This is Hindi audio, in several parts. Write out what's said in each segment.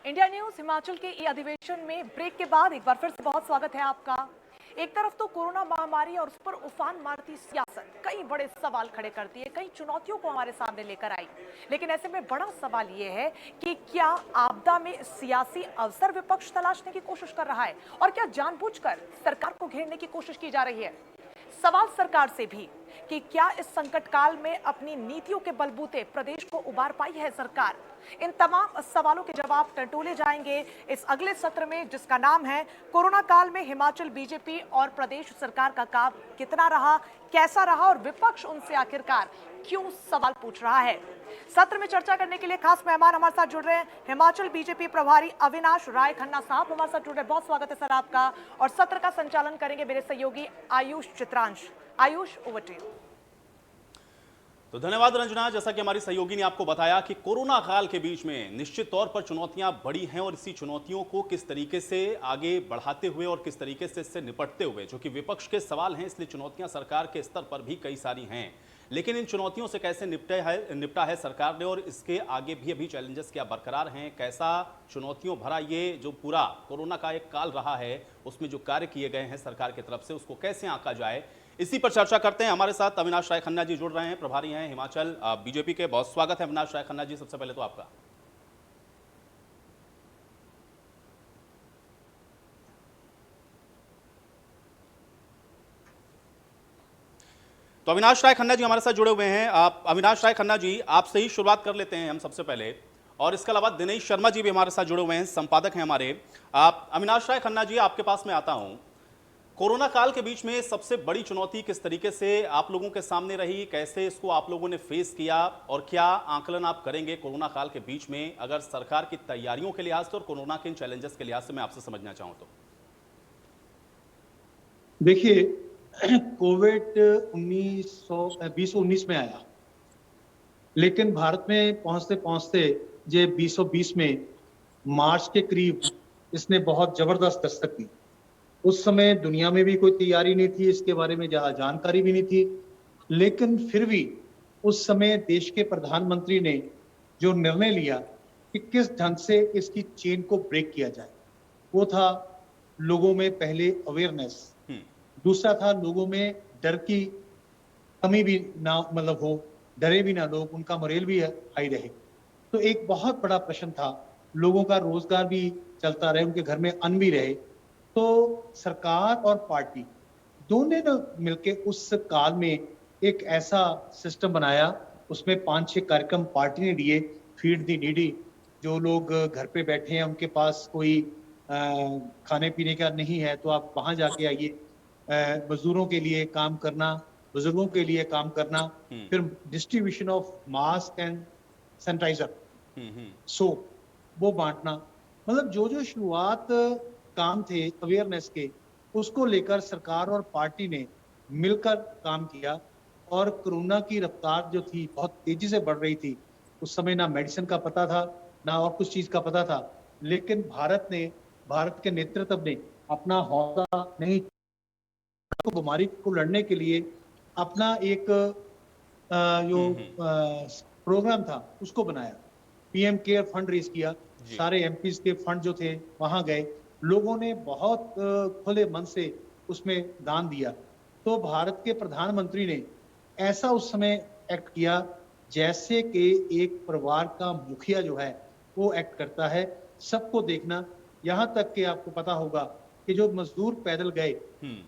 इंडिया न्यूज हिमाचल के ई अधिवेशन में ब्रेक के बाद एक बार फिर से बहुत स्वागत है आपका। एक तरफ तो कोरोना महामारी और उस पर उफान मारती सियासत कई बड़े सवाल खड़े करती है, कई चुनौतियों को हमारे सामने लेकर आई। लेकिन ऐसे में बड़ा सवाल यह है कि क्या आपदा में सियासी अवसर विपक्ष तलाशने की कोशिश कर रहा है और क्या जानबूझकर सरकार को घेरने की कोशिश की जा रही है। सवाल सरकार से भी कि क्या इस संकट काल में अपनी नीतियों के बलबूते प्रदेश को उबार पाई है सरकार। इन तमाम सवालों के जवाब टटोले जाएंगे इस अगले सत्र में, जिसका नाम है कोरोना काल में हिमाचल बीजेपी और प्रदेश सरकार का काम कितना रहा, कैसा रहा और विपक्ष उनसे आखिरकार क्यों सवाल पूछ रहा है। सत्र में चर्चा करने के लिए खास मेहमान हमारे साथ जुड़ रहे हैं हिमाचल बीजेपी प्रभारी अविनाश राय खन्ना साहब हमारे साथ जुड़ रहे हैं। बहुत स्वागत है सर आपका। और सत्र का संचालन करेंगे मेरे सहयोगी Ayush Chitransh. Ayush, over to you. तो धन्यवाद रंजना। जैसा कि हमारी सहयोगी ने आपको बताया कि कोरोना काल के बीच में निश्चित तौर पर चुनौतियां बड़ी हैं और इसी चुनौतियों को किस तरीके से आगे बढ़ाते हुए और किस तरीके से इससे निपटते हुए, जो कि विपक्ष के सवाल हैं, इसलिए चुनौतियां सरकार के स्तर पर भी कई सारी हैं। लेकिन इन चुनौतियों से कैसे निपटा है सरकार ने और इसके आगे भी अभी चैलेंजेस क्या बरकरार हैं, कैसा चुनौतियों भरा ये जो पूरा कोरोना का एक काल रहा है उसमें जो कार्य किए गए हैं सरकार की तरफ से, उसको कैसे आंका जाए, इसी पर चर्चा करते हैं। हमारे साथ अविनाश राय खन्ना जी जुड़ रहे हैं, प्रभारी हैं हिमाचल बीजेपी के। बहुत स्वागत है अविनाश राय खन्ना जी, सबसे पहले तो आपका। तो अविनाश राय खन्ना जी हमारे साथ जुड़े हुए हैं। आप अविनाश राय खन्ना जी, आपसे ही शुरुआत कर लेते हैं हम सबसे पहले। और इसके अलावा दिनेश शर्मा जी भी हमारे साथ जुड़े हुए हैं, संपादक हैं हमारे। आप अविनाश राय खन्ना जी, आपके पास मैं आता हूं। कोरोना काल के बीच में सबसे बड़ी चुनौती किस तरीके से आप लोगों के सामने रही, कैसे इसको आप लोगों ने फेस किया और क्या आंकलन आप करेंगे कोरोना काल के बीच में, अगर सरकार की तैयारियों के लिहाज से और कोरोना के इन चैलेंजेस के लिहाज से मैं आपसे समझना चाहूं तो। देखिए, कोविड 2019 में आया, लेकिन भारत में पहुंचते पहुंचते ये 2020 में मार्च के करीब इसने बहुत जबरदस्त दस्तक दी। उस समय दुनिया में भी कोई तैयारी नहीं थी, इसके बारे में ज्यादा जानकारी भी नहीं थी, लेकिन फिर भी उस समय देश के प्रधानमंत्री ने जो निर्णय लिया कि किस ढंग से इसकी चेन को ब्रेक किया जाए, वो था लोगों में पहले अवेयरनेस, दूसरा था लोगों में डर की कमी भी ना हो, डरे भी ना लोग, उनका मोरल भी हाई रहे। तो एक बहुत बड़ा प्रश्न था, लोगों का रोजगार भी चलता रहे, उनके घर में अन्न भी रहे। तो सरकार और पार्टी दोनों ने मिलकर उस काल में एक ऐसा सिस्टम बनाया, उसमें 5-6 कार्यक्रम पार्टी ने दिए। फीड द नीडी, जो लोग घर पे बैठे हैं, उनके पास कोई खाने पीने का नहीं है, तो आप वहां जाके आइए। मजदूरों के लिए काम करना, बुजुर्गों के लिए काम करना, फिर distribution of mask and sanitizer, soap, वो बांटना। मतलब जो जो शुरुआत काम थे अवेयरनेस के, उसको लेकर सरकार और पार्टी ने मिलकर काम किया। और कोरोना की रफ्तार जो थी बहुत तेजी से बढ़ रही थी। उस समय ना मेडिसिन का पता था, ना और कुछ चीज का पता था, लेकिन भारत के नेतृत्व ने अपना हौसला नहीं, बीमारी को लड़ने के लिए अपना एक जो प्रोग्राम था उसको बनाया। पीएम केयर फंड रेज किया, सारे एमपीज के फंड जो थे वहां गए, लोगों ने बहुत खुले मन से उसमें दान दिया। तो भारत के प्रधानमंत्री ने ऐसा उस समय एक्ट किया जैसे कि एक परिवार का मुखिया जो है वो एक्ट करता है, सबको देखना। यहाँ तक कि आपको पता होगा कि जो मजदूर पैदल गए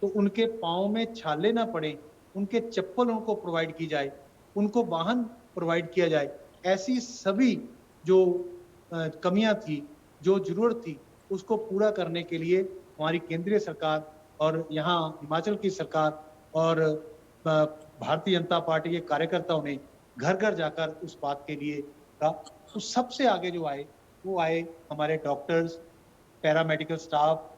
तो उनके पाँव में छाले ना पड़े, उनके चप्पल उनको प्रोवाइड की जाए, उनको वाहन प्रोवाइड किया जाए। ऐसी सभी जो कमियां थी, जो जरूरत थी, उसको पूरा करने के लिए हमारी केंद्रीय सरकार और यहाँ हिमाचल की सरकार और भारतीय जनता पार्टी के कार्यकर्ताओं ने घर घर जाकर उस बात के लिए कहा। तो सबसे आगे जो आए वो आए हमारे डॉक्टर्स, पैरामेडिकल स्टाफ,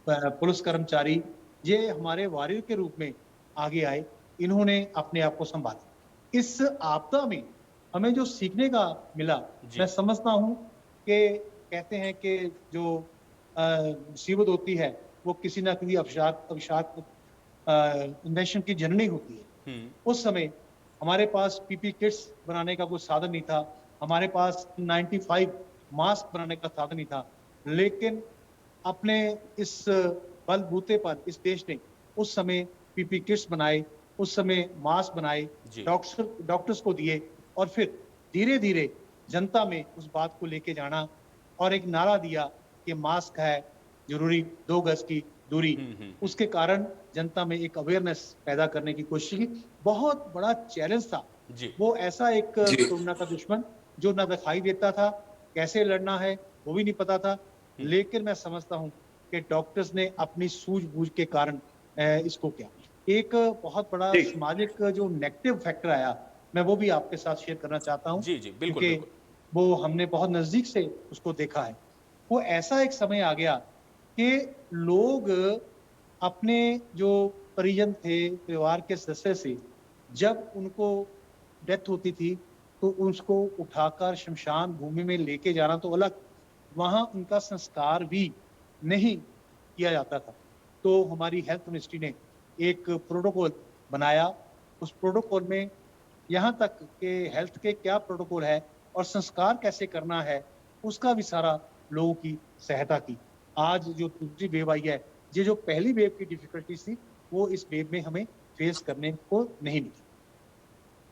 पुलिस कर्मचारी, ये हमारे वॉरियर के रूप में आगे आए। इन्होंने अपने आप को संभाला। इस आपदा में हमें जो सीखने का मिला, मैं समझता हूं कि कहते हैं कि जो मुसीबत होती है वो किसी ना किसी अवसाद इन्वेंशन की जननी होती है। उस समय हमारे पास पीपी किट्स बनाने का कोई साधन नहीं था, हमारे पास 95 मास्क बनाने का साधन ही था। लेकिन अपने इस बलबूते पर इस देश ने उस समय पीपी किट्स बनाए, उस समय मास्क बनाए, जी। डॉक्टर्स को दिए और फिर धीरे-धीरे जनता में उस बात को लेके जाना और एक नारा दिया कि मास्क है ज़रूरी, 2 गज की दूरी। हुँ। उसके कारण जनता में एक अवेयरनेस पैदा करने की कोशिश की। बहुत बड़ा चैलेंज था। जी। वो ऐसा एक जी। कोरोना का दुश्मन जो ना दिखाई देता था, कैसे लड़ना है वो भी नहीं पता था। हुँ। लेकिन मैं समझता हूँ कि डॉक्टर्स ने अपनी सूझबूझ के कारण इसको किया। एक बहुत बड़ा जी। सामाजिक जो नेगेटिव फैक्टर आया, मैं वो भी आपके साथ शेयर करना चाहता हूँ, जी, जी। बिल्कुल, क्योंकि बिल्कुल। वो हमने बहुत नज़दीक से उसको देखा है। वो ऐसा एक समय आ गया कि लोग अपने जो परिजन थे, परिवार के सदस्य से, जब उनको डेथ होती थी, तो उसको उठाकर श्मशान भूमि में लेके जाना तो अलग, वहाँ उनका संस्कार भी नहीं किया जाता था। तो हमारी हेल्थ मिनिस्ट्री ने एक प्रोटोकॉल बनाया। उस प्रोटोकॉल में यहाँ तक कि हेल्थ के क्या प्रोटोकॉल है और संस्कार कैसे करना है, उसका भी सारा लोगों की सहायता की। आज जो दूसरी वेव आई है, ये जो पहली वेव की डिफिकल्टीज़ थी, वो इस वेव में हमें फेस करने को नहीं मिली।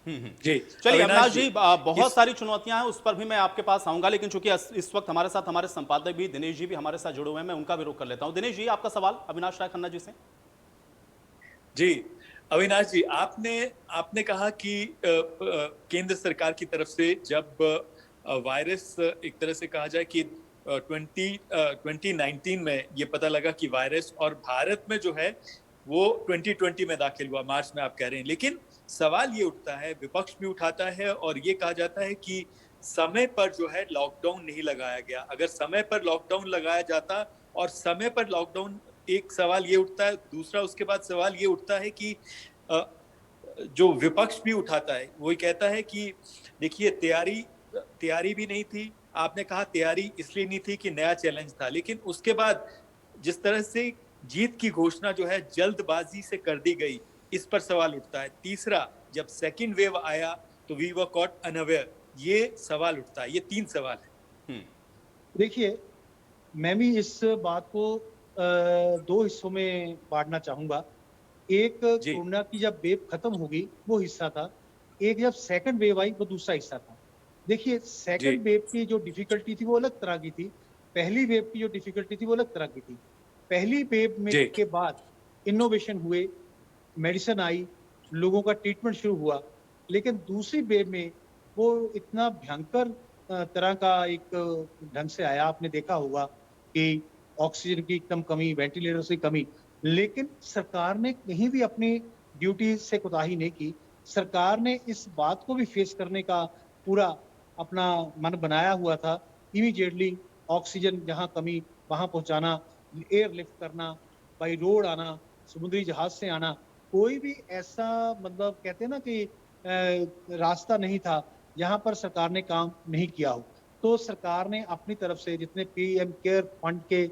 हुँ। जी, चलिए अविनाश अविनाश जी, जी, बहुत इस सारी चुनौतियाँ हैं, उस पर भी मैं आपके पास आऊँगा, लेकिन चूँकि इस वक़्त हमारे साथ हमारे संपादक भी दिनेश जी भी हमारे साथ जुड़े हुए हैं, मैं उनका भी रुख कर लेता हूँ। दिनेश जी, आपका सवाल अविनाश राय खन्ना जी से? जी, अविनाश जी, आपने आपने कहा कि केंद्र सरकार की तरफ से जब वायरस एक तरह से कहा जाए कि 2019 में ये पता लगा कि वायरस और भारत में जो है वो 2020 में दाखिल हुआ, मार्च में आप कह रहे हैं। लेकिन सवाल ये उठता है, विपक्ष भी उठाता है और ये कहा जाता है कि समय पर जो है लॉकडाउन नहीं लगाया गया। अगर समय पर लॉकडाउन लगाया जाता और समय पर लॉकडाउन, एक सवाल ये उठता है, दूसरा उसके बाद सवाल ये उठता है कि अ, जो विपक्ष भी उठाता है वो कहता है कि देखिए तैयारी तैयारी भी नहीं थी। आपने कहा तैयारी इसलिए नहीं थी कि नया चैलेंज था, लेकिन उसके बाद जिस तरह से जीत की घोषणा जो है जल्दबाजी से कर दी गई, इस पर सवाल उठता है। तीसरा, जब सेकंड वेव आया तो वी वर कॉट अनअवेयर, ये सवाल उठता है। ये 3 सवाल है। हुँ। देखिए, मैं भी इस बात को 2 हिस्सों में बाँटना चाहूँगा। एक जी, कोरोना की जब वेव खत्म होगी, वो हिस्सा था। एक जब सेकंड वेव आई, वो दूसरा हिस्सा था। देखिए, जी, सेकंड वेव की जो डिफ़िकल्टी थी, वो अलग तरह की थी। पहली वेव की जो डिफ़िकल्टी थी, वो अलग तरह की थी। पहली वेव में जी, के बाद इनोवेशन हुए, मेडिसिन आई, लोगों का ट्रीटमेंट शुरू हुआ। लेकिन दूसरी वेव में वो इतना भयंकर तरह का एक ढंग से आया, आपने देखा होगा कि ऑक्सीजन की एकदम कमी, वेंटिलेटर्स की कमी। लेकिन सरकार ने कहीं भी अपनी ड्यूटी से कोताही नहीं की। सरकार ने इस बात को भी फेस करने का पूरा अपना मन बनाया हुआ था। इमीडिएटली ऑक्सीजन जहाँ कमी, वहाँ पहुँचाना, एयर लिफ्ट करना, बाय रोड आना, समुद्री जहाज से आना, कोई भी ऐसा मतलब कहते हैं ना कि रास्ता नहीं था, जहाँ पर सरकार ने काम नहीं किया हो। तो सरकार ने अपनी तरफ से जितने पीएम केयर फंड के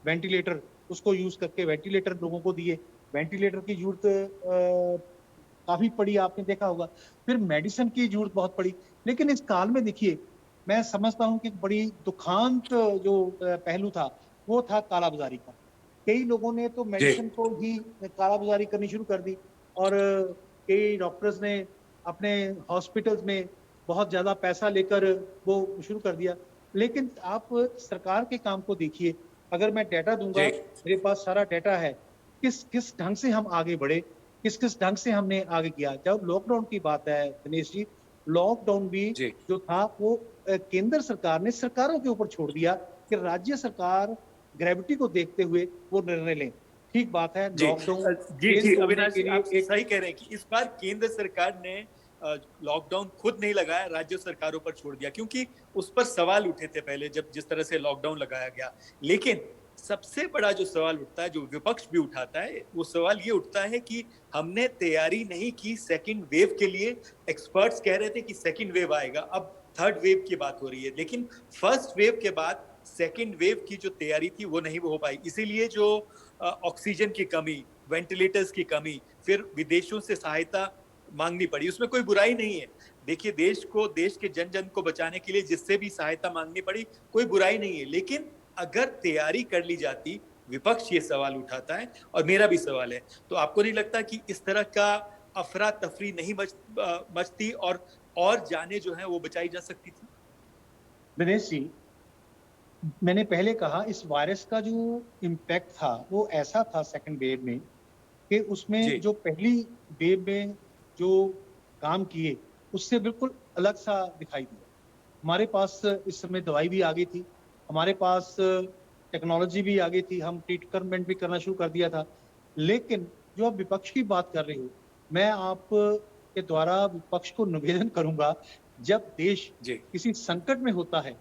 वेंटिलेटर, उसको यूज़ करके वेंटिलेटर लोगों को दिए। वेंटिलेटर की ज़रूरत काफ़ी पड़ी, आपने देखा होगा। फिर मेडिसिन की ज़रूरत बहुत पड़ी। लेकिन इस काल में देखिए, मैं समझता हूँ कि एक बड़ी दुखांत जो पहलू था, वो था कालाबाज़ारी का। कई लोगों ने तो जी, मेडिसिन को ही कालाबाज़ारी करनी शुरू कर दी और कई डॉक्टर्स ने अपने हॉस्पिटल्स में बहुत ज़्यादा पैसा लेकर वो शुरू कर दिया। लेकिन आप सरकार के काम को देखिए, अगर मैं डेटा दूँगा, जी, मेरे पास सारा डेटा है, किस किस ढंग से हम आगे बढ़े, किस-किस ढंग से हमने आगे किया। जब लॉकडाउन की बात है दिनेश जी, लॉकडाउन भी जी, जो था वो केंद्र सरकार ने सरकारों के ऊपर छोड़ दिया कि राज्य सरकार ग्रेविटी को देखते हुए वो निर्णय लें। ठीक बात है, जी। लॉकडाउन जी, चेन जी, तोड़ने अविनाश के जी, लिए आप एक सही कह रहे हैं कि इस बार केंद्र सरकार ने लॉकडाउन खुद नहीं लगाया, राज्य सरकारों पर छोड़ दिया, क्योंकि उस पर सवाल उठे थे पहले जब जिस तरह से लॉकडाउन लगाया गया। लेकिन सबसे बड़ा जो सवाल उठता है, जो विपक्ष भी उठाता है, वो सवाल ये उठता है कि हमने तैयारी नहीं की सेकंड वेव के लिए। एक्सपर्ट्स कह रहे थे कि सेकंड वेव आएगा, अब थर्ड वेव की बात हो रही है, लेकिन फर्स्ट वेव के बाद सेकंड वेव की जो तैयारी थी वो नहीं हो पाई। इसीलिए जो ऑक्सीजन की कमी, वेंटिलेटर्स की कमी, फिर विदेशों से सहायता मांगनी पड़ी, उसमें कोई बुराई नहीं है। देखिए देश के जन जन को बचाने के लिए जिससे भी सहायता मांगनी पड़ी, कोई बुराई नहीं है, लेकिन अगर तैयारी कर ली जाती, विपक्ष ये सवाल उठाता है और मेरा भी सवाल है, तो आपको नहीं लगता कि इस तरह का अफरा तफरी नहीं मचती और जाने जो है वो बचाई जा सकती थी? दिनेश जी, मैंने पहले कहा इस वायरस का जो इम्पैक्ट था वो ऐसा था सेकंड वेव में कि उसमें जो पहली वेव में जो काम किए उससे बिल्कुल अलग सा दिखाई दिया। हमारे पास इस समय दवाई भी आ गई थी, हमारे पास टेक्नोलॉजी भी आ गई थी, हम ट्रीटमेंट भी करना शुरू कर दिया था। लेकिन जो आप विपक्ष की बात कर रहे हो, मैं आप के द्वारा विपक्ष को निवेदन करूंगा, जब देश किसी संकट में होता है,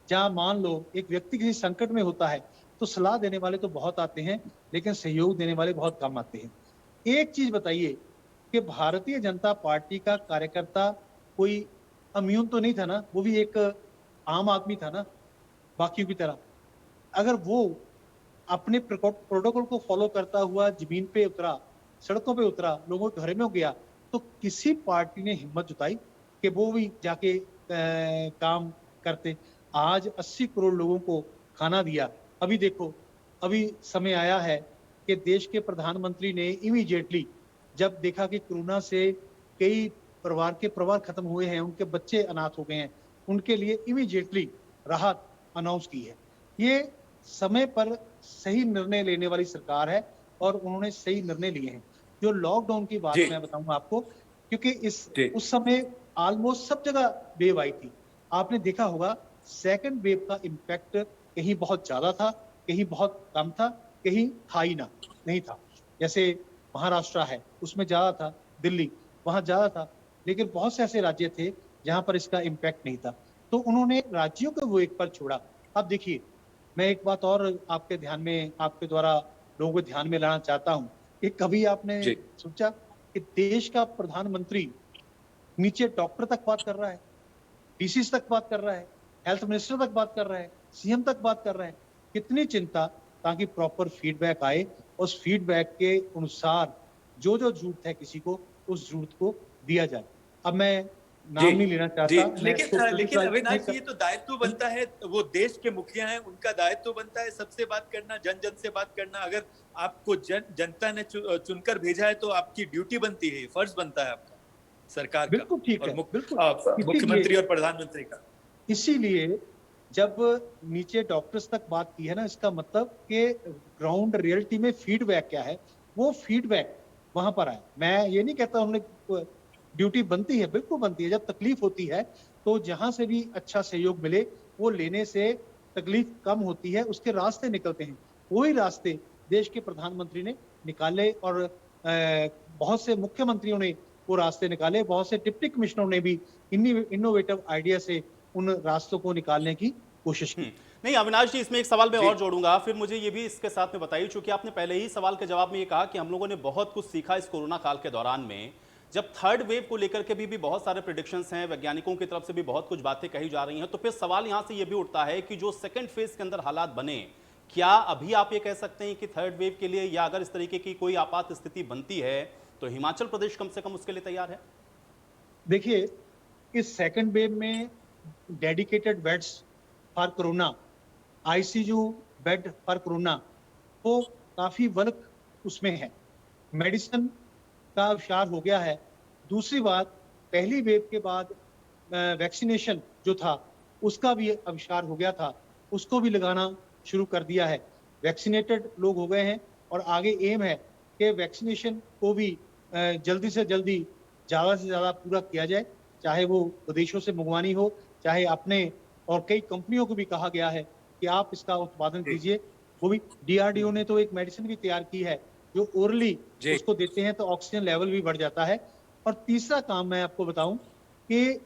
जहां मान लो एक व्यक्ति किसी संकट में होता है, तो सलाह देने वाले तो बहुत आते हैं, लेकिन सहयोग देने वाले बहुत कम आते हैं। एक चीज बताइए कि भारतीय जनता पार्टी का कार्यकर्ता कोई इम्यून तो नहीं था ना, वो भी एक आम आदमी था ना, बाकियों की तरह। अगर वो अपने प्रोटोकॉल को फॉलो करता हुआ जमीन पे उतरा, सड़कों पे उतरा, लोगों के घरों में गया, तो किसी पार्टी ने हिम्मत जुटाई कि वो भी जाके काम करते। आज 80 करोड़ लोगों को खाना दिया। अभी देखो, अभी समय आया है कि देश के प्रधानमंत्री ने इमीडिएटली जब देखा कि कोरोना से कई परिवार खत्म हुए हैं, उनके बच्चे अनाथ हो गए हैं, उनके लिए इमीडिएटली राहत अनाउंस की है। ये समय पर सही निर्णय लेने वाली सरकार है और उन्होंने सही निर्णय लिए हैं। जो लॉकडाउन की बात मैं बताऊंगा आपको, क्योंकि उस समय ऑलमोस्ट सब जगह वेव आई थी। आपने देखा होगा सेकंड वेव का इम्पैक्ट कहीं बहुत ज्यादा था, कहीं बहुत कम था, कहीं था ही ना, नहीं था। जैसे महाराष्ट्र है, उसमें ज्यादा था, दिल्ली वहां ज्यादा था, लेकिन बहुत से ऐसे राज्य थे जहां पर इसका इम्पैक्ट नहीं था, तो उन्होंने राज्यों को वो एक पर छोड़ा। अब देखिए, मैं एक बात और आपके ध्यान में, आपके द्वारा लोगों को ध्यान में लाना चाहता हूं कि कभी आपने सोचा कि देश का प्रधानमंत्री नीचे डॉक्टर तक बात कर रहा है, डीसी तक बात कर रहा है, हेल्थ मिनिस्टर तक बात कर रहा है, सीएम तक बात कर रहा है। कितनी चिंता, ताकि प्रॉपर फीडबैक आए, उस फीडबैक के अनुसार जो जो जरूरत है किसी को, उस जरूरत को दिया जाए। अब मैं नाम नहीं लेना चाहता, लेकिन अविनाश जी, ये तो दायित्व बनता है, वो देश के मुखिया हैं, उनका दायित्व बनता है सबसे बात करना, जन जन से बात करना। अगर आपको जनता ने चुनकर भेजा है तो आपकी ड्यूटी बनती है, फर्ज बनता है आपका, सरकार का। बिल्कुल ठीक है, मुख्यमंत्री और प्रधानमंत्री का। इसीलिए जब नीचे डॉक्टर्स तक बात की है ना, इसका मतलब कि ग्राउंड रियलिटी में फीडबैक क्या है, वो फीडबैक वहां पर आए। मैं ये नहीं कहता उन्होंने ड्यूटी बनती है, बिल्कुल बनती है। जब तकलीफ होती है तो जहां से भी अच्छा सहयोग मिले वो लेने से तकलीफ कम होती है, उसके रास्ते निकलते हैं। वही रास्ते देश के प्रधानमंत्री ने निकाले और बहुत से मुख्यमंत्रियों ने वो रास्ते निकाले, बहुत से डिप्टी कमिश्नरों ने भी इनोवेटिव आइडिया से उन रास्तों को निकालने की कोशिश की। नहीं अविनाश जी, इसमें एक सवाल मैं और जोड़ूंगा, फिर मुझे ये भी इसके साथ में बताइए, चूंकि आपने पहले ही सवाल के जवाब में ये कहा कि हम लोगों ने बहुत कुछ सीखा इस कोरोना काल के दौरान में। जब थर्ड वेव को लेकर के भी बहुत सारे प्रेडिक्शंस हैं, वैज्ञानिकों की तरफ से भी बहुत कुछ बातें कही जा रही हैं, तो फिर सवाल यहां से ये भी उठता है कि जो सेकंड फेज के अंदर हालात बने, क्या अभी आप ये कह सकते हैं कि थर्ड वेव के लिए, या अगर इस तरीके की कोई आपात स्थिति बनती है तो हिमाचल प्रदेश कम से कम उसके लिए तैयार है? देखिए, इस सेकंड वेव में dedicated beds for corona, ICU bed for corona, वो काफी वर्क उसमें है। मेडिसिन का आविष्कार हो गया है। दूसरी बात, पहली वेव के बाद वैक्सीनेशन जो था उसका भी आविष्कार हो गया था, उसको भी लगाना शुरू कर दिया है। वैक्सीनेटेड लोग हो गए हैं और आगे एम है कि वैक्सीनेशन को भी जल्दी से जल्दी ज़्यादा से ज़्यादा पूरा किया जाए, चाहे वो विदेशों से मंगवानी हो, चाहे अपने, और कई कंपनियों को भी कहा गया है कि आप इसका उत्पादन कीजिए। वो भी डीआरडीओ ने तो एक मेडिसिन भी तैयार की है जो ओरली उसको देते हैं तो ऑक्सीजन लेवल भी बढ़ जाता है। और तीसरा काम मैं आपको बताऊं कि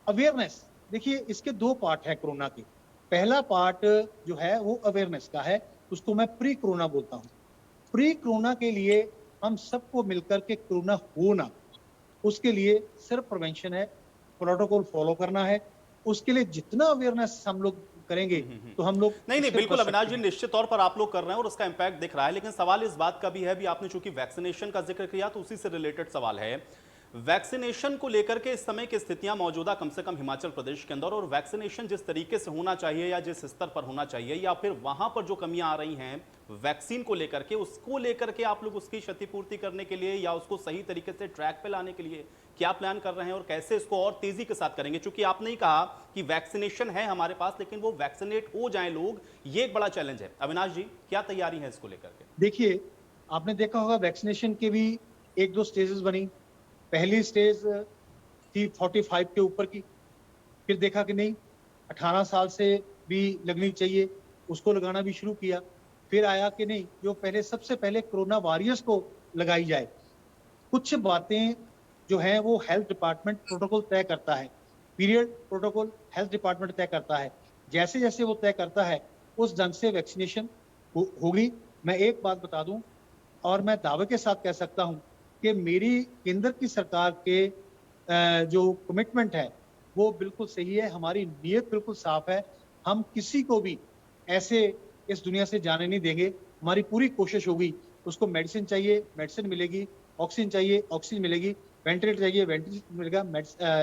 अवेयरनेस। देखिए, इसके दो पार्ट है कोरोना के। पहला पार्ट जो है वो अवेयरनेस का है, उसको मैं प्री कोरोना बोलता हूँ। प्री कोरोना के लिए हम सबको मिलकर के कोरोना हो ना, उसके लिए सिर्फ प्रिवेंशन है, प्रोटोकॉल फॉलो करना है। उसके लिए जितना अवेयरनेस हम लोग करेंगे तो हम लोग नहीं बिल्कुल अविनाश जी, निश्चित तौर पर आप लोग कर रहे हैं और उसका इंपैक्ट दिख रहा है, लेकिन सवाल इस बात का भी है, भी आपने चूंकि वैक्सीनेशन का जिक्र किया तो उसी से रिलेटेड सवाल है। वैक्सीनेशन को लेकर के इस समय की स्थितियां मौजूदा कम से कम हिमाचल प्रदेश के अंदर, और वैक्सीनेशन जिस तरीके से होना चाहिए या जिस स्तर पर होना चाहिए, या फिर वहां पर जो कमियां आ रही हैं वैक्सीन को लेकर के, उसको लेकर के आप लोग उसकी क्षतिपूर्ति करने के लिए या उसको सही तरीके से ट्रैक पे लाने के लिए क्या प्लान कर रहे हैं और कैसे इसको और तेजी के साथ करेंगे? क्योंकि आपने ही कहा कि वैक्सीनेशन है हमारे पास, लेकिन वो वैक्सीनेट हो जाए लोग, ये एक बड़ा चैलेंज है। अविनाश जी, क्या तैयारी है इसको लेकर के? देखिए, आपने देखा होगा वैक्सीनेशन के भी 1-2 स्टेजेस बनी। पहली स्टेज थी 45 के ऊपर की, फिर देखा कि नहीं 18 साल से भी लगनी चाहिए, उसको लगाना भी शुरू किया। फिर आया कि नहीं, जो पहले सबसे पहले कोरोना वॉरियर्स को लगाई जाए। कुछ बातें जो हैं वो हेल्थ डिपार्टमेंट प्रोटोकॉल तय करता है, पीरियड प्रोटोकॉल हेल्थ डिपार्टमेंट तय करता है। जैसे जैसे वो तय करता है उस ढंग से वैक्सीनेशन होगी। मैं एक बात बता दूं और मैं दावे के साथ कह सकता हूं कि मेरी केंद्र की सरकार के जो कमिटमेंट है वो बिल्कुल सही है, हमारी नीयत बिल्कुल साफ है। हम किसी को भी ऐसे इस दुनिया से जाने नहीं देंगे। हमारी पूरी कोशिश होगी, उसको मेडिसिन चाहिए मेडिसिन मिलेगी, ऑक्सीजन चाहिए ऑक्सीजन मिलेगी, वेंटिलेटर चाहिए वेंटिलेटर मिलेगा,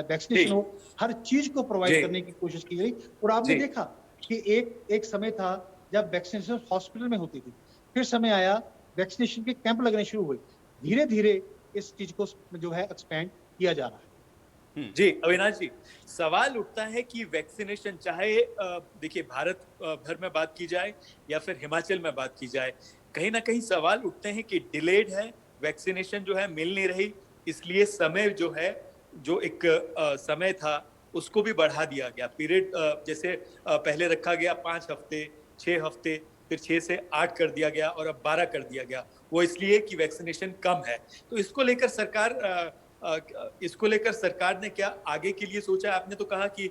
वैक्सीनेशन हो, हर चीज को प्रोवाइड करने की कोशिश की गई। और आपने देखा कि एक समय था जब वैक्सीनेशन हॉस्पिटल में होती थी, फिर समय आया वैक्सीनेशन के कैंप लगने शुरू हुए। धीरे धीरे इस चीज को जो है एक्सपेंड किया जा रहा है। जी अविनाश जी, सवाल उठता है कि वैक्सीनेशन चाहे देखिए भारत भर में बात की जाए या फिर हिमाचल में बात की जाए, कहीं ना कहीं सवाल उठते हैं कि डिलेड है वैक्सीनेशन, जो है मिल नहीं रही, इसलिए समय जो है, जो एक समय था उसको भी बढ़ा दिया गया। पीरियड जैसे पहले रखा गया 5 हफ्ते 6 हफ्ते, फिर 6 से 8 कर दिया गया और अब 12 कर दिया गया। वो इसलिए कि वैक्सीनेशन कम है। तो इसको लेकर सरकार ने क्या आगे के लिए सोचा? आपने तो कहा कि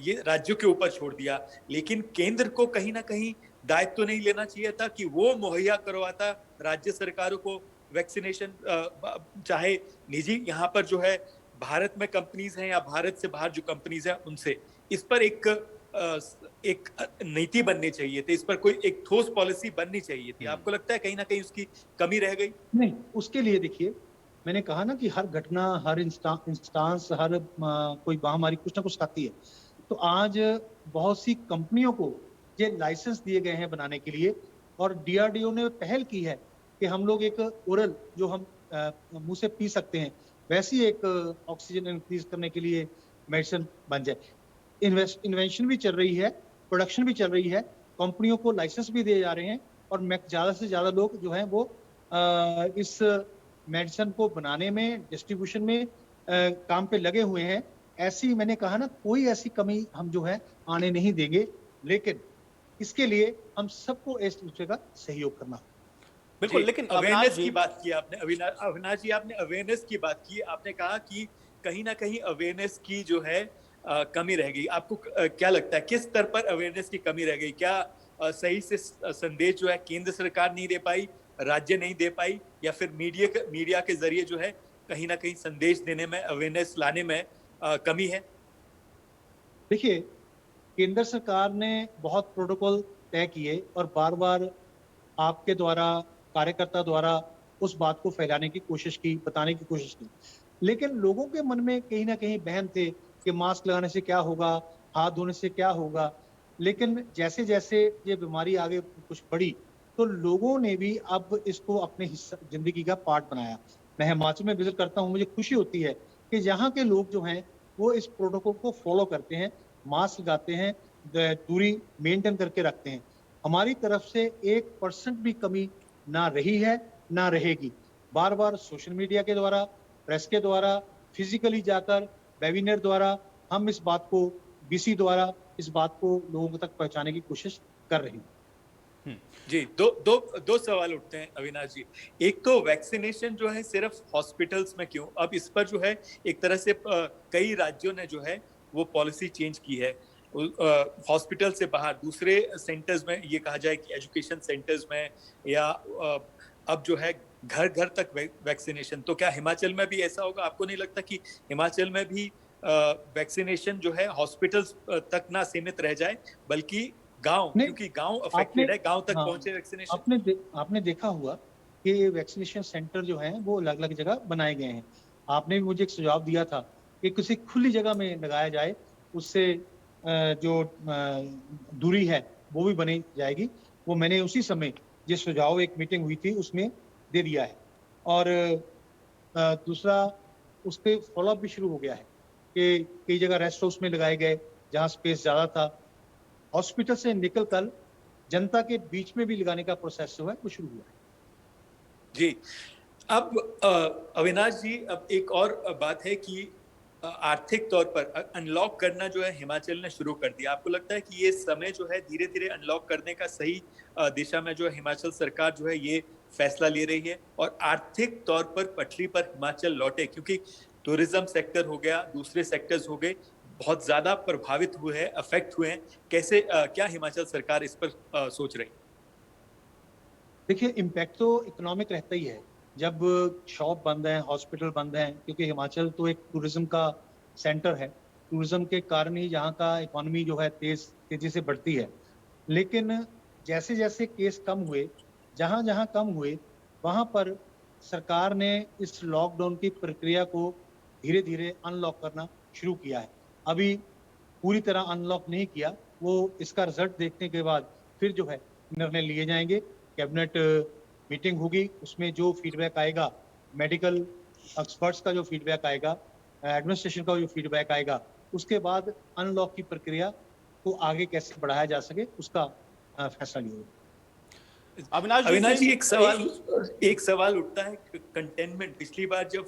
ये राज्यों के ऊपर छोड़ दिया, लेकिन केंद्र को कहीं ना कहीं दायित्व तो नहीं लेना चाहिए था कि वो मुहैया करवाता राज्य सरकारों को वैक्सीनेशन, चाहे निजी यहाँ पर जो है भारत में कंपनीज हैं या भारत से बाहर जो कंपनीज हैं उनसे, इस पर एक नीति बननी चाहिए थी, इस पर कोई एक ठोस पॉलिसी बननी चाहिए थी। आपको लगता है कहीं ना कहीं उसकी कमी रह गई? नहीं, उसके लिए देखिए, मैंने कहा ना कि हर घटना, हर इंस्टांस, हर कोई महामारी कुछ ना कुछ आती है। तो आज बहुत सी कंपनियों को ये लाइसेंस दिए गए हैं बनाने के लिए, और डीआरडीओ ने पहल की है कि हम लोग एक ओरल जो हम मुंह से पी सकते हैं वैसी एक ऑक्सीजन इंक्रीज करने के लिए मेडिसिन बन जाए। इन्वेंशन भी चल रही है, प्रोडक्शन भी चल रही है, कंपनियों को लाइसेंस भी दिए जा रहे हैं, और ज्यादा से ज्यादा लोग जो हैं वो इस मेडिसिन को बनाने में, डिस्ट्रीब्यूशन में काम पे लगे हुए हैं। ऐसी मैंने कहा ना, कोई ऐसी कमी हम जो है आने नहीं देंगे, लेकिन इसके लिए हम सबको एक दूसरे का सहयोग करना। बिल्कुल, लेकिन अवेयरनेस की बात की आपने, अविनाश जी आपने अवेयरनेस की बात की, आपने कहा कि कहीं ना कहीं अवेयरनेस की जो है कमी रह गई। आपको क्या लगता है किस स्तर पर अवेयरनेस की कमी रह गई? क्या सही से संदेश जो है केंद्र सरकार नहीं दे पाई, राज्य नहीं दे पाई, या फिर मीडिया के जरिए जो है कहीं ना कहीं संदेश देने में, अवेयरनेस लाने में कमी है? देखिए, केंद्र सरकार ने बहुत प्रोटोकॉल तय किए और बार बार आपके द्वारा, कार्यकर्ता द्वारा उस बात को फैलाने की कोशिश की, बताने की कोशिश की, लेकिन लोगों के मन में कहीं ना कहीं वहम थे कि मास्क लगाने से क्या होगा, हाथ धोने से क्या होगा। लेकिन जैसे जैसे ये बीमारी आगे कुछ बढ़ी तो लोगों ने भी अब इसको अपने हिस्सा, जिंदगी का पार्ट बनाया। मैं हिमाचल में विजिट करता हूँ, मुझे खुशी होती है कि यहाँ के लोग जो हैं वो इस प्रोटोकॉल को फॉलो करते हैं, मास्क लगाते हैं, दूरी मेंटेन करके रखते हैं। हमारी तरफ से 1% भी कमी ना रही है ना रहेगी। बार बार सोशल मीडिया के द्वारा, प्रेस के द्वारा, फिजिकली जाकर, वेबिनार द्वारा हम इस बात को, बीसी द्वारा इस बात को लोगों तक पहुंचाने की कोशिश कर रही हूँ। जी, दो सवाल उठते हैं अविनाश जी। एक तो वैक्सीनेशन जो है सिर्फ हॉस्पिटल्स में क्यों? अब इस पर जो है एक तरह से कई राज्यों ने जो है वो पॉलिसी चेंज की है। हॉस्पिटल से बाहर दूसरे सेंटर्स में, ये कहा जाए कि एजुकेशन सेंटर्स में, या अब जो है घर घर तक वैक्सीनेशन। तो क्या हिमाचल में भी ऐसा होगा? आपको नहीं लगता कि हिमाचल में भी वैक्सीनेशन जो है हॉस्पिटल्स तक ना सीमित रह जाए, बल्कि गांव, क्योंकि गांव अफेक्टेड है, गांव तक पहुंचे वैक्सीनेशन? आपने देखा हुआ कि वैक्सीनेशन सेंटर जो हैं वो अलग अलग जगह बनाए गए हैं। आपने भी मुझे एक सुझाव दिया था कि किसी खुली जगह में लगाया जाए, उससे जो दूरी है वो भी बनी जाएगी। वो मैंने उसी समय ये सुझाव, एक मीटिंग हुई थी उसमें दे दिया है। और दूसरा, उस पे फ़ॉलो अप भी शुरू हो गया है कि कई जगह रेस्ट हाउस में लगाए गए जहाँ स्पेस ज़्यादा था। हॉस्पिटल से निकल कर जनता के बीच में भी लगाने का प्रोसेस जो है वो शुरू हुआ है। जी। अब अविनाश जी, अब एक और बात है कि आर्थिक तौर पर अनलॉक करना जो है हिमाचल ने शुरू कर दिया। आपको लगता है कि ये समय जो है धीरे-धीरे अनलॉक करने का सही दिशा में जो है हिमाचल सरकार जो है ये फैसला ले रही है और आर्थिक तौर पर पटरी पर हिमाचल लौटे? क्योंकि टूरिज्म सेक्टर हो गया, दूसरे सेक्टर्स हो गए, बहुत ज़्यादा प्रभावित हुए हैं, अफेक्ट हुए हैं। कैसे क्या हिमाचल सरकार इस पर सोच रही है? देखिए, इम्पैक्ट तो इकोनॉमिक रहता ही है। जब शॉप बंद हैं, हॉस्पिटल बंद हैं, क्योंकि हिमाचल तो एक टूरिज्म का सेंटर है। टूरिज्म के कारण ही यहाँ का इकोनॉमी जो है तेज़ी से बढ़ती है। लेकिन जैसे-जैसे केस कम हुए, जहाँ-जहाँ कम हुए, वहाँ पर सरकार ने इस लॉकडाउन की प्रक्रिया को धीरे-धीरे अनलॉक करना शुरू किया है। अभी पूरी तरह अनलॉक नहीं किया, वो इसका रिज़ल्ट देखने के बाद फिर जो है निर्णय लिए जाएँगे। कैबिनेट मीटिंग होगी, उसमें जो फीडबैक आएगा, मेडिकल एक्सपर्ट्स का जो फीडबैक आएगा, एडमिनिस्ट्रेशन का जो फीडबैक आएगा, उसके बाद अनलॉक की प्रक्रिया को आगे कैसे बढ़ाया जा सके, उसका फैसला लिया जाएगा। अविनाश जी जी, से एक सवाल उठता है कंटेनमेंट। पिछली बार जब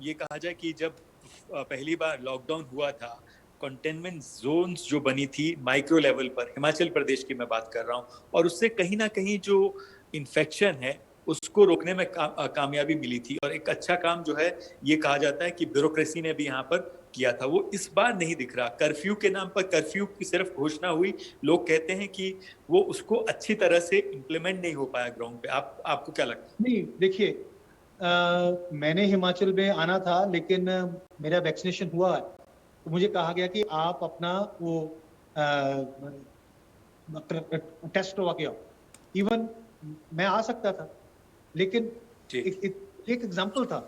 ये कहा जाए कि जब पहली बार लॉकडाउन हुआ था, कंटेनमेंट जोन्स जो बनी थी माइक्रो लेवल पर, हिमाचल प्रदेश की मैं बात कर रहा हूँ, और उससे कहीं ना कहीं जो इन्फेक्शन है उसको रोकने में कामयाबी मिली थी। और एक अच्छा काम जो है ये कहा जाता है कि ब्यूरोक्रेसी ने भी यहाँ पर किया था, वो इस बार नहीं दिख रहा। कर्फ्यू के नाम पर कर्फ्यू की सिर्फ घोषणा हुई, लोग कहते हैं कि वो उसको अच्छी तरह से इम्प्लीमेंट नहीं हो पाया ग्राउंड पे। आपको क्या लगता है? नहीं, देखिए, मैंने हिमाचल में आना था, लेकिन मेरा वैक्सीनेशन हुआ है, तो मुझे कहा गया कि आप अपना वो टेस्ट करवा के आओ। इवन मैं आ सकता था, लेकिन जी एक एग्जाम्पल था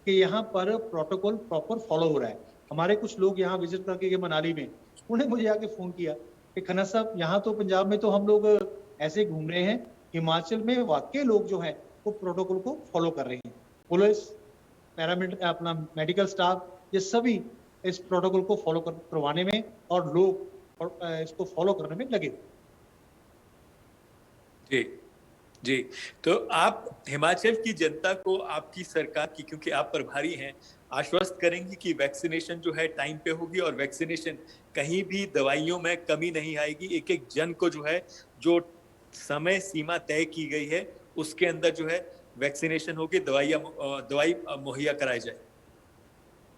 कि यहाँ पर प्रोटोकॉल प्रॉपर फॉलो हो रहा है। हमारे कुछ लोग यहाँ विजिट करके गए मनाली में, उन्हें मुझे आके फोन किया कि खन्ना साहब, यहाँ तो पंजाब में तो हम लोग ऐसे घूम रहे हैं, हिमाचल में वाकई लोग जो है वो प्रोटोकॉल को फॉलो कर रहे हैं। पुलिस, पैरामिलिट्री, अपना मेडिकल स्टाफ, ये सभी इस प्रोटोकॉल को फॉलो करवाने में और लोग इसको फॉलो करने में लगे। जी जी। तो आप हिमाचल की जनता को आपकी सरकार की, क्योंकि आप प्रभारी हैं, आश्वस्त करेंगे कि वैक्सीनेशन जो है टाइम पे होगी और वैक्सीनेशन कहीं भी दवाइयों में कमी नहीं आएगी। एक एक जन को जो है, जो समय सीमा तय की गई है उसके अंदर जो है वैक्सीनेशन होगी, दवाई मुहैया कराई जाए।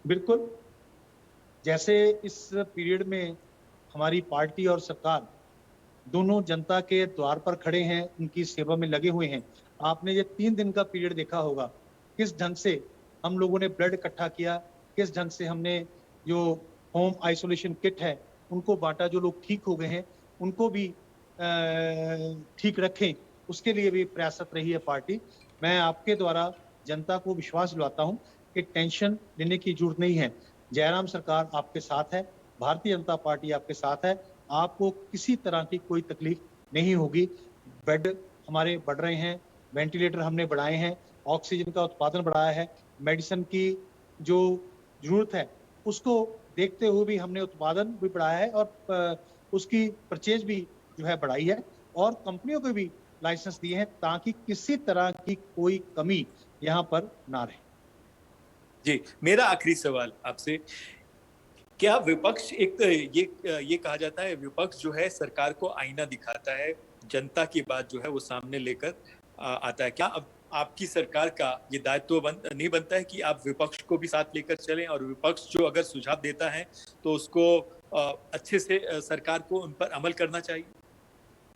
बिल्कुल, जैसे इस पीरियड में हमारी पार्टी और सरकार दोनों जनता के द्वार पर खड़े हैं, उनकी सेवा में लगे हुए हैं। आपने ये 3 दिन का पीरियड देखा होगा, किस ढंग से हम लोगों ने ब्लड इकट्ठा किया, किस ढंग से हमने जो होम आइसोलेशन किट है उनको बांटा, जो लोग ठीक हो गए हैं उनको भी ठीक रखें, उसके लिए भी प्रयासरत रही है पार्टी। मैं आपके द्वारा जनता को विश्वास दिलाता हूँ कि टेंशन लेने की जरूरत नहीं है। जयराम सरकार आपके साथ है, भारतीय जनता पार्टी आपके साथ है, आपको किसी तरह की कोई तकलीफ नहीं होगी। बेड हमारे बढ़ रहे हैं, वेंटिलेटर हमने बढ़ाए हैं, ऑक्सीजन का उत्पादन बढ़ाया है, मेडिसिन की जो जरूरत है उसको देखते हुए भी हमने उत्पादन भी बढ़ाया है और उसकी परचेज भी जो है बढ़ाई है, और कंपनियों को भी लाइसेंस दिए हैं ताकि किसी तरह की कोई कमी यहाँ पर ना रहे। जी, मेरा आखिरी सवाल आपसे, क्या विपक्ष ये कहा जाता है विपक्ष जो है सरकार को आईना दिखाता है, जनता की बात जो है वो सामने लेकर आता है। क्या अब आपकी सरकार का ये दायित्व नहीं बनता है कि आप विपक्ष को भी साथ लेकर चलें, और विपक्ष जो अगर सुझाव देता है तो उसको अच्छे से सरकार को उन पर अमल करना चाहिए?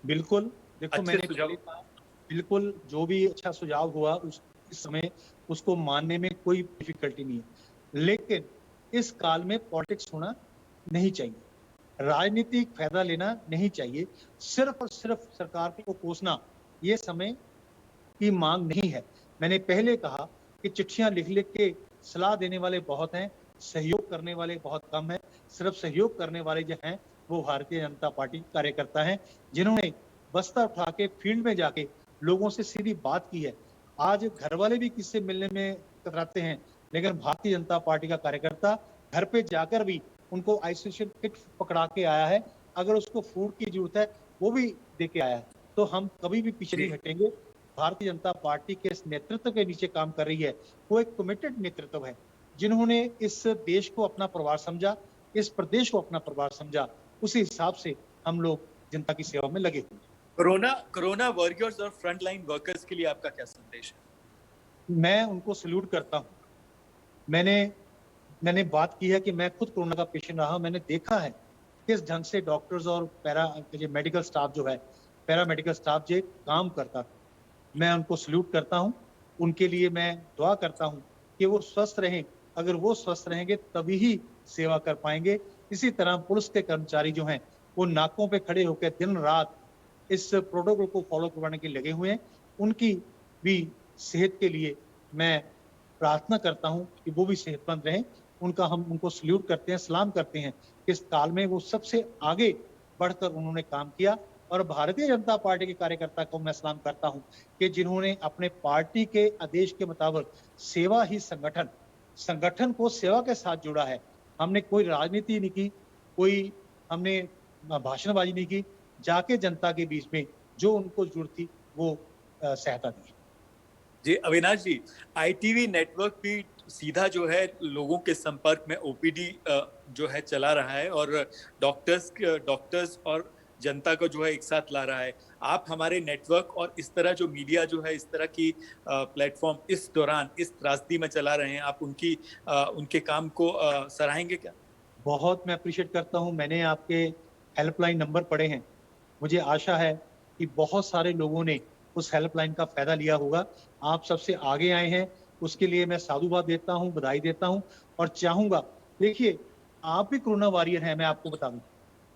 बिल्कुल, देखो, अच्छे मैंने सुझाव। पहले कहा, बिल्कुल जो भी अच्छा सुझाव हुआ उस समय उसको मानने में कोई डिफिकल्टी नहीं है, लेकिन इस काल में पॉलिटिक्स होना नहीं चाहिए, राजनीतिक फायदा लेना नहीं चाहिए। सिर्फ और सिर्फ सरकार को कोसना ये समय की मांग नहीं है। मैंने पहले कहा कि चिट्ठियां लिख लिख के सलाह देने वाले बहुत हैं, सहयोग करने वाले बहुत कम हैं। सिर्फ सहयोग करने वाले जो हैं वो भारतीय जनता पार्टी के कार्यकर्ता हैं, जिन्होंने बस्ता उठा के फील्ड में जाके लोगों से सीधी बात की है। आज घर वाले भी किससे मिलने में कतराते हैं, लेकिन भारतीय जनता पार्टी का कार्यकर्ता घर पे जाकर भी उनको आइसोलेशन किट पकड़ा के आया है। अगर उसको फूड की जरूरत है वो भी दे के आया है। तो हम कभी भी पीछे नहीं हटेंगे। भारतीय जनता पार्टी के इस नेतृत्व के नीचे काम कर रही है, वो एक कमिटेड नेतृत्व है, जिन्होंने इस देश को अपना परिवार समझा, इस प्रदेश को अपना परिवार समझा। उसी हिसाब से हम लोग जनता की सेवा में लगे हुए हैं। कोरोना वॉरियर्स और फ्रंट लाइन वर्कर्स के लिए आपका क्या संदेश है? मैं उनको सल्यूट करता हूँ। मैंने बात की है कि मैं खुद कोरोना का पेशेंट रहा। मैंने देखा है किस ढंग से डॉक्टर्स और मेडिकल स्टाफ जो है, पैरामेडिकल स्टाफ जो काम करता था। मैं उनको सल्यूट करता हूँ। उनके लिए मैं दुआ करता हूँ कि वो स्वस्थ रहें। अगर वो स्वस्थ रहेंगे तभी ही सेवा कर पाएंगे। इसी तरह पुलिस के कर्मचारी जो हैं वो नाकों पे खड़े होकर दिन रात इस प्रोटोकॉल को फॉलो करवाने के लगे हुए हैं। उनकी भी सेहत के लिए मैं प्रार्थना करता हूं कि वो भी सेहतमंद रहें। हम उनको सल्यूट करते हैं, सलाम करते हैं कि इस काल में वो सबसे आगे बढ़कर उन्होंने काम किया। और भारतीय जनता पार्टी के कार्यकर्ता को मैं सलाम करता हूं कि जिन्होंने अपने पार्टी के आदेश के मुताबिक सेवा ही संगठन को सेवा के साथ जुड़ा है। हमने कोई राजनीति नहीं की, कोई हमने भाषणबाजी नहीं की। जाके जनता के बीच में जो उनको जरूरत थी वो सहायता दी। जी अविनाश जी, आईटीवी नेटवर्क भी सीधा जो है लोगों के संपर्क में ओपीडी जो है चला रहा है और डॉक्टर्स और जनता को जो है एक साथ ला रहा है। आप हमारे नेटवर्क और इस तरह जो मीडिया जो है इस तरह की प्लेटफॉर्म इस दौरान इस त्रासदी में चला रहे हैं, आप उनके काम को सराहेंगे क्या? बहुत मैं अप्रिशिएट करता हूं। मैंने आपके हेल्पलाइन नंबर पढ़े हैं। मुझे आशा है कि बहुत सारे लोगों ने उस हेल्पलाइन का फायदा लिया होगा। आप सबसे आगे आए हैं, उसके लिए मैं साधुवाद देता हूं, बधाई देता हूं और चाहूंगा, देखिए आप भी कोरोना वॉरियर हैं। मैं आपको बता दूं,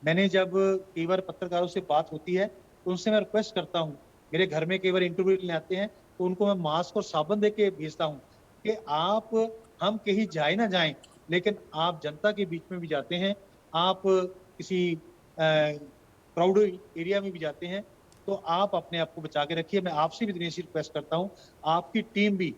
मैंने जब कई बार पत्रकारों से बात होती है तो उनसे मैं रिक्वेस्ट करता हूं, मेरे घर में कई बार इंटरव्यू लेने आते हैं तो उनको मैं मास्क और साबुन दे के भेजता हूं कि हम कहीं जाए ना जाएं, लेकिन आप जनता के बीच में भी जाते हैं, आप किसी क्राउड एरिया में भी जाते हैं, तो आप अपने आप को बचा के रखिए। मैं आपसे भी दिनेश रिक्वेस्ट करता हूं, आपकी टीम भी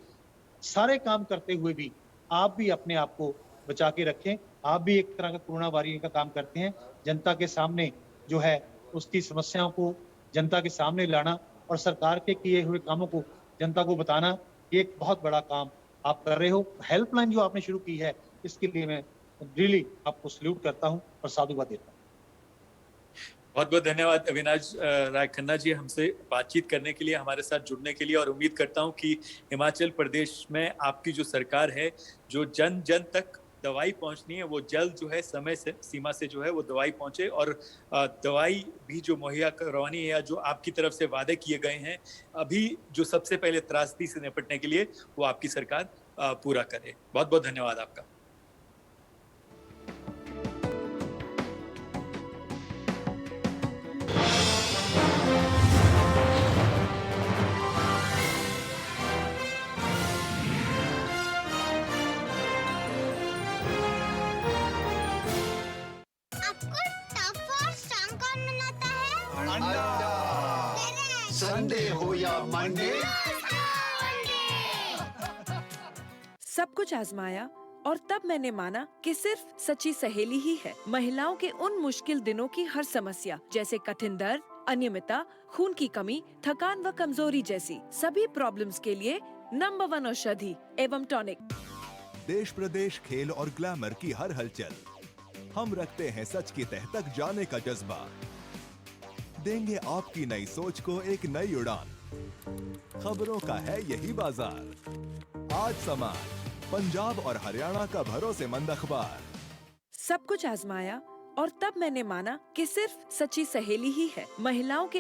सारे काम करते हुए भी आप भी अपने आप को बचा के रखें। आप भी एक तरह का कोरोना वॉरियर का काम करते हैं। जनता के सामने जो है उसकी समस्याओं को जनता के सामने लाना और सरकार के किए हुए कामों को जनता को बताना, ये एक बहुत बड़ा काम आप कर रहे हो। हेल्पलाइन जो आपने शुरू की है, इसके लिए मैं रियली आपको सल्यूट करता हूं और साधुवाद देता हूं। बहुत बहुत धन्यवाद अविनाश राय खन्ना जी, हमसे बातचीत करने के लिए, हमारे साथ जुड़ने के लिए। और उम्मीद करता हूं कि हिमाचल प्रदेश में आपकी जो सरकार है, जो जन जन तक दवाई पहुंचनी है, वो जल्द जो है समय से सीमा से जो है वो दवाई पहुंचे और दवाई भी जो मुहैया करवानी है या जो आपकी तरफ से वादे किए गए हैं अभी जो सबसे पहले त्रासदी से निपटने के लिए, वो आपकी सरकार पूरा करे। बहुत बहुत धन्यवाद आपका। संडे हो या मंडे, सब कुछ आजमाया और तब मैंने माना कि सिर्फ सच्ची सहेली ही है महिलाओं के उन मुश्किल दिनों की हर समस्या, जैसे कठिन दर्द, अनियमितता, खून की कमी, थकान व कमजोरी जैसी सभी प्रॉब्लम्स के लिए नंबर 1 औषधि एवं टॉनिक। देश प्रदेश खेल और ग्लैमर की हर हलचल, हम रखते हैं सच की तह तक जाने का जज्बा। देंगे आपकी नई सोच को एक नई उड़ान। खबरों का है यही बाजार। आज समाज, पंजाब और हरियाणा का भरोसेमंद अखबार। सब कुछ आजमाया और तब मैंने माना कि सिर्फ सच्ची सहेली ही है महिलाओं के